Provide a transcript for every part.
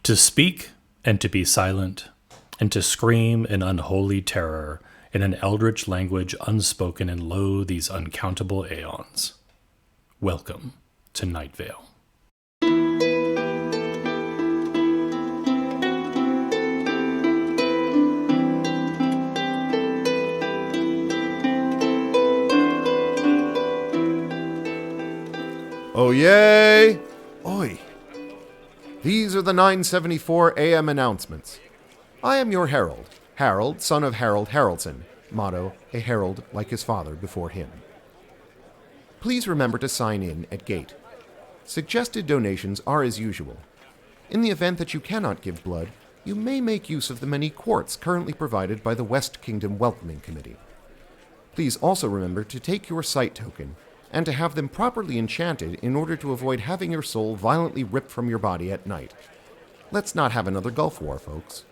To speak and to be silent, and to scream in unholy terror in an eldritch language unspoken in lo these uncountable aeons. Welcome to Knight Vale. Oh yay! Oi! These are the 9:74 a.m. announcements. I am your herald, Harold, son of Harold Haraldson. Motto, a herald like his father before him. Please remember to sign in at gate. Suggested donations are as usual. In the event that you cannot give blood, you may make use of the many quartz currently provided by the West Kingdom Welcoming Committee. Please also remember to take your sight token, and to have them properly enchanted in order to avoid having your soul violently ripped from your body at night. Let's not have another Gulf War, folks.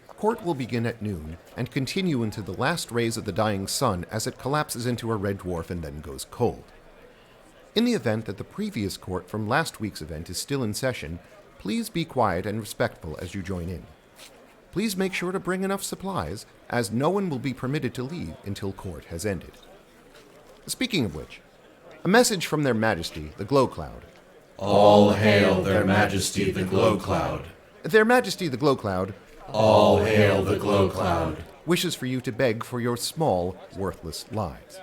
Court will begin at noon and continue into the last rays of the dying sun as it collapses into a red dwarf and then goes cold. In the event that the previous court from last week's event is still in session, please be quiet and respectful as you join in. Please make sure to bring enough supplies, as no one will be permitted to leave until court has ended. Speaking of which, a message from Their Majesty, the Glow Cloud. All hail Their Majesty the Glow Cloud. Their Majesty the Glow Cloud. All hail the Glow Cloud. Wishes for you to beg for your small, worthless lives.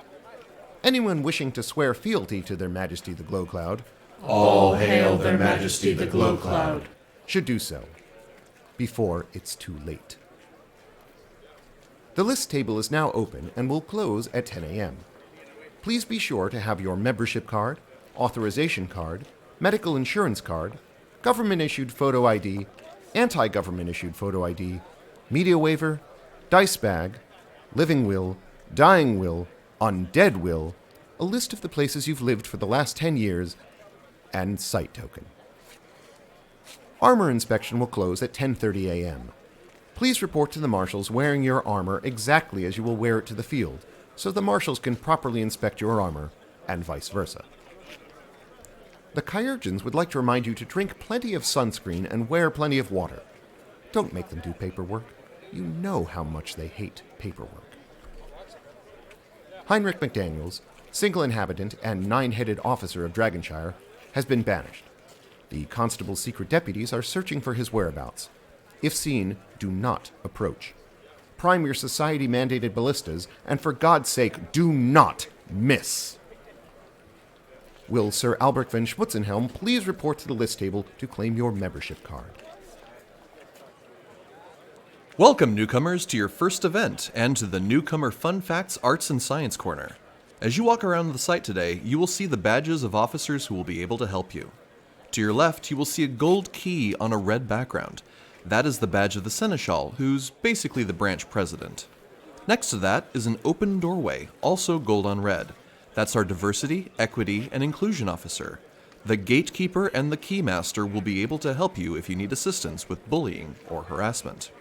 Anyone wishing to swear fealty to Their Majesty the Glow Cloud. All hail Their Majesty the Glow Cloud. Should do so, before it's too late. The list table is now open and will close at 10 a.m. Please be sure to have your membership card, authorization card, medical insurance card, government-issued photo ID, anti-government-issued photo ID, media waiver, dice bag, living will, dying will, undead will, a list of the places you've lived for the last 10 years, and sight token. Armor inspection will close at 10:30 a.m. Please report to the marshals wearing your armor exactly as you will wear it to the field, so the marshals can properly inspect your armor, and vice versa. The Kyurgens would like to remind you to drink plenty of sunscreen and wear plenty of water. Don't make them do paperwork. You know how much they hate paperwork. Heinrich McDaniels, single inhabitant and nine-headed officer of Dragonshire, has been banished. The constable's secret deputies are searching for his whereabouts. If seen, do not approach. Prime your society-mandated ballistas, and for God's sake, do not miss. Will Sir Albrecht von Schwetzingen please report to the list table to claim your membership card? Welcome, newcomers, to your first event and to the Newcomer Fun Facts Arts and Science Corner. As you walk around the site today, you will see the badges of officers who will be able to help you. To your left, you will see a gold key on a red background. That is the badge of the Seneschal, who's basically the branch president. Next to that is an open doorway, also gold on red. That's our Diversity, Equity, and Inclusion Officer. The Gatekeeper and the Keymaster will be able to help you if you need assistance with bullying or harassment.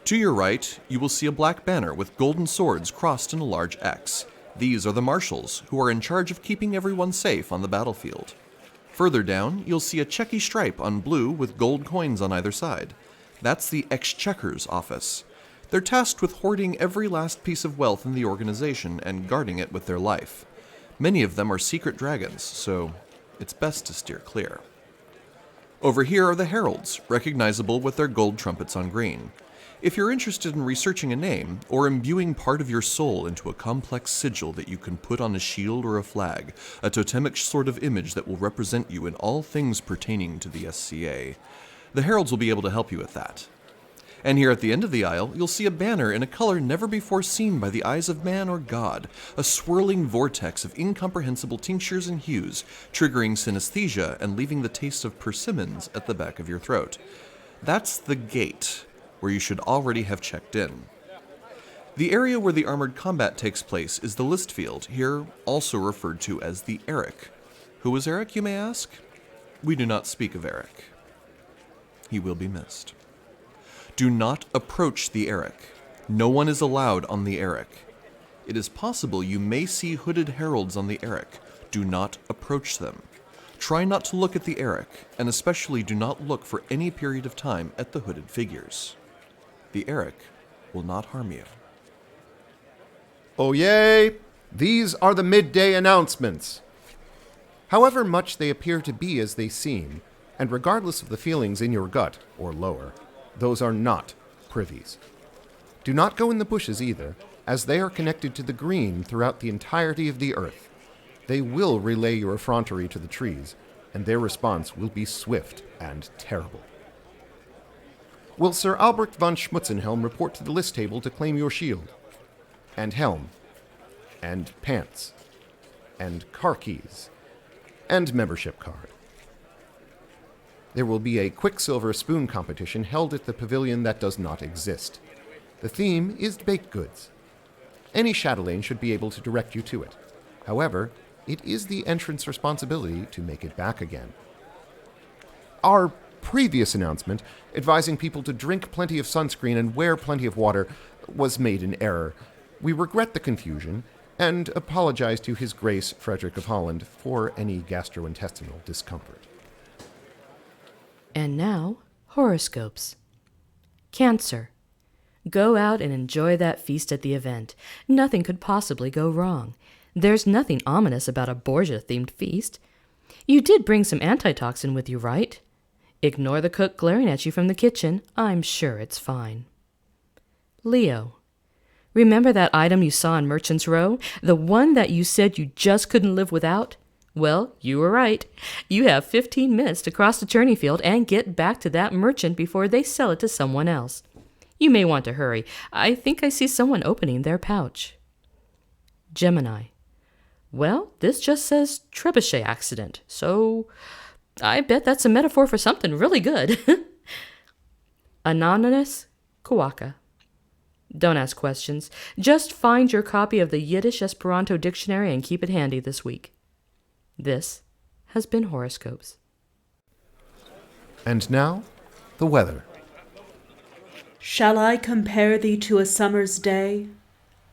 To your right, you will see a black banner with golden swords crossed in a large X. These are the Marshals, who are in charge of keeping everyone safe on the battlefield. Further down, you'll see a checky stripe on blue with gold coins on either side. That's the Exchequer's office. They're tasked with hoarding every last piece of wealth in the organization and guarding it with their life. Many of them are secret dragons, so it's best to steer clear. Over here are the heralds, recognizable with their gold trumpets on green. If you're interested in researching a name, or imbuing part of your soul into a complex sigil that you can put on a shield or a flag, a totemic sort of image that will represent you in all things pertaining to the SCA, the heralds will be able to help you with that. And here at the end of the aisle, you'll see a banner in a color never before seen by the eyes of man or God, a swirling vortex of incomprehensible tinctures and hues, triggering synesthesia and leaving the taste of persimmons at the back of your throat. That's the gate, where you should already have checked in. The area where the armored combat takes place is the list field, here also referred to as the Eric. Who is Eric, you may ask? We do not speak of Eric. He will be missed. Do not approach the Eric. No one is allowed on the Eric. It is possible you may see hooded heralds on the Eric. Do not approach them. Try not to look at the Eric, and especially do not look for any period of time at the hooded figures. The Eric will not harm you. Oh yay! These are the midday announcements. However much they appear to be as they seem, and regardless of the feelings in your gut, or lower, those are not privies. Do not go in the bushes either, as they are connected to the green throughout the entirety of the earth. They will relay your effrontery to the trees, and their response will be swift and terrible. Will Sir Albrecht von Schmutzenhelm report to the list table to claim your shield, and helm, and pants, and car keys, and membership card. There will be a Quicksilver spoon competition held at the pavilion that does not exist. The theme is baked goods. Any chatelaine should be able to direct you to it. However, it is the entrant's responsibility to make it back again. Our previous announcement, advising people to drink plenty of sunscreen and wear plenty of water, was made in error. We regret the confusion, and apologize to His Grace Fredrick of Holland for any gastrointestinal discomfort. And now, horoscopes. Cancer. Go out and enjoy that feast at the event. Nothing could possibly go wrong. There's nothing ominous about a Borgia-themed feast. You did bring some antitoxin with you, right? Ignore the cook glaring at you from the kitchen. I'm sure it's fine. Leo. Remember that item you saw in Merchant's Row? The one that you said you just couldn't live without? Well, you were right. You have 15 minutes to cross the Tourney field and get back to that merchant before they sell it to someone else. You may want to hurry. I think I see someone opening their pouch. Gemini. Well, this just says trebuchet accident, so I bet that's a metaphor for something really good. Anonymous Kawaka. Don't ask questions. Just find your copy of the Yiddish Esperanto dictionary and keep it handy this week. This has been Horoscopes. And now, the weather. Shall I compare thee to a summer's day?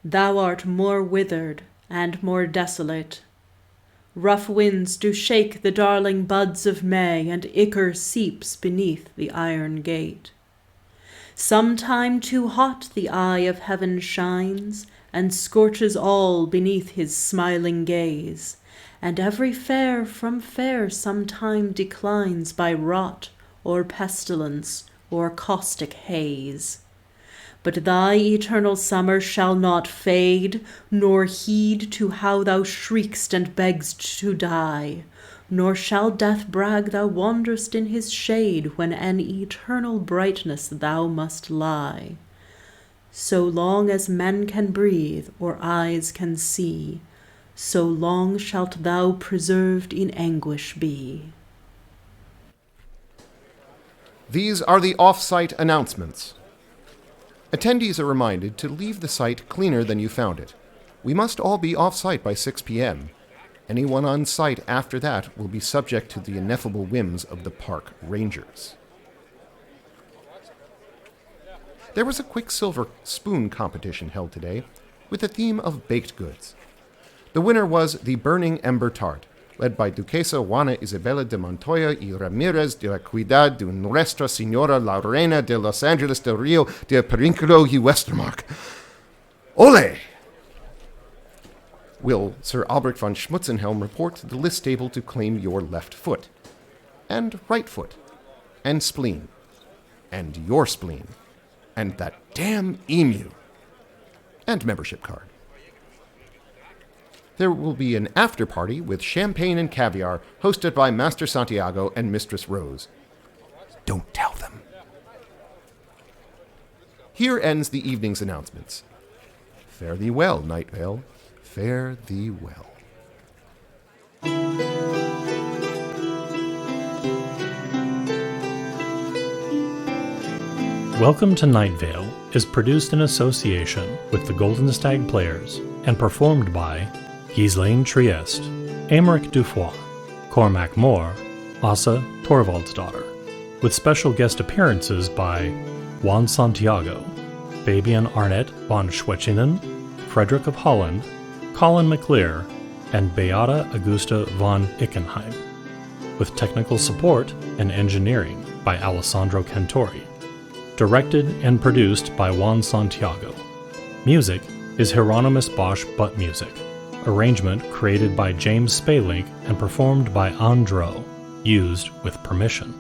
Thou art more withered and more desolate. Rough winds do shake the darling buds of May, and ichor seeps beneath the iron gate. Sometime too hot the eye of heaven shines, and scorches all beneath his smiling gaze, and every fair from fair sometime declines by rot or pestilence or caustic haze. But thy eternal summer shall not fade, nor heed to how thou shriek'st and begg'st to die, nor shall death brag thou wander'st in his shade when an eternal brightness thou must lie. So long as men can breathe or eyes can see, so long shalt thou preserved in anguish be. These are the off-site announcements. Attendees are reminded to leave the site cleaner than you found it. We must all be off-site by 6 p.m. Anyone on site after that will be subject to the ineffable whims of the park rangers. There was a Quicksilver spoon competition held today with the theme of baked goods. The winner was the Burning Ember Tart, led by Duquesa Juana Isabella de Montoya y Ramirez de la Cuidad de Nuestra Señora la Reina de Los Angeles del Rio de Perincolo y Westermark. Ole! Will Sir Albrecht von Schmutzenhelm report to the list table to claim your left foot, and right foot, and spleen, and your spleen, and that damn emu, and membership card. There will be an after-party with champagne and caviar hosted by Master Santiago and Mistress Rose. Don't tell them. Here ends the evening's announcements. Fare thee well, Knight Vale. Fare thee well. Welcome to Knight Vale is produced in association with the Golden Stag Players and performed by Ghislaine Triest, Aimeric de Fois, Cormac Mor, Aasa Thorvaldsdottir, with special guest appearances by Juan Santiago, Fabian Arnett von Schwetzingen, Fredrick of Holland, Colin MacLear, and Beata Augusta von Ickenheim. with technical support and engineering by Alessandro Cantorii. Directed and produced by Juan Santiago. Music is Hieronymus Bosch butt music. Arrangement created by James Spalink and performed by Andro, used with permission.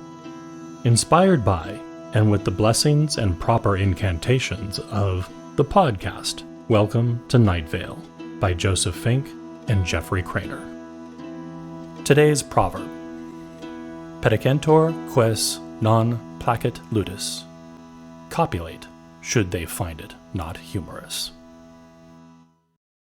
Inspired by, and with the blessings and proper incantations of, the podcast Welcome to Knight Vale by Joseph Fink and Jeffrey Craner. Today's proverb: Pedicentur quis non placet ludus. Copulate, should they find it not humorous.